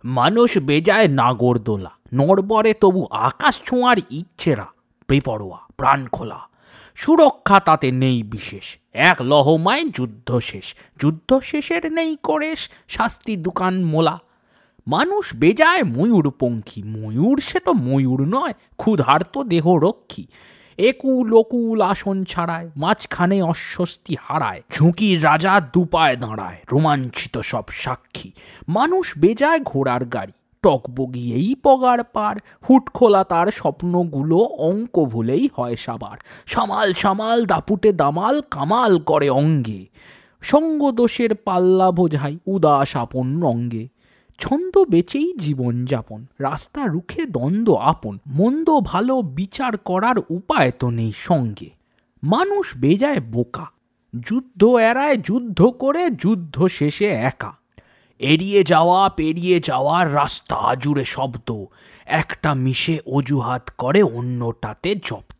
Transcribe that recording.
মানুষ বেজায় নাগরদোলা, নড়বড়ে তবু আকাশ ছোঁয়ার ইচ্ছেরা, বেপরোয়া প্রাণ খোলা, সুরক্ষা তাতে নেই বিশেষ। এক লহমায় যুদ্ধ শেষ, যুদ্ধ শেষের নেই করেশ, শাস্তি দোকান মোলা। মানুষ বেজায় ময়ূরপঙ্খী, ময়ূর সে তো ময়ূর নয়, ক্ষুধার্ত দেহ রক্ষী। একুল ওকুল আসন ছাড়ায়, মাঝখানে অস্বস্তি হারায়, ঝুঁকির রাজা দুপায় দাঁড়ায়, রোমাঞ্চিত সব সাক্ষী। মানুষ বেজায় ঘোড়ার গাড়ি, টকবগি এই পগার পার, হুট খোলা তার স্বপ্নগুলো অঙ্ক ভুলেই হয় সাবার। সামাল সামাল দাপুটে দামাল, কামাল করে অঙ্গে, সঙ্গ দোষের পাল্লা বোঝাই উদাস আপন রঙ্গে। ছন্দ বেচেই জীবনযাপন, রাস্তা রুখে দ্বন্দ্ব আপন, মন্দ ভালো বিচার করার উপায় তো নেই সঙ্গে। মানুষ বেজায় বোকা, যুদ্ধ এড়ায় যুদ্ধ করে, যুদ্ধ শেষে একা। এড়িয়ে যাওয়া পেরিয়ে যাওয়ার রাস্তা জুড়ে শব্দ, একটা মিশে অজুহাত করে অন্যটাতে জব্দ।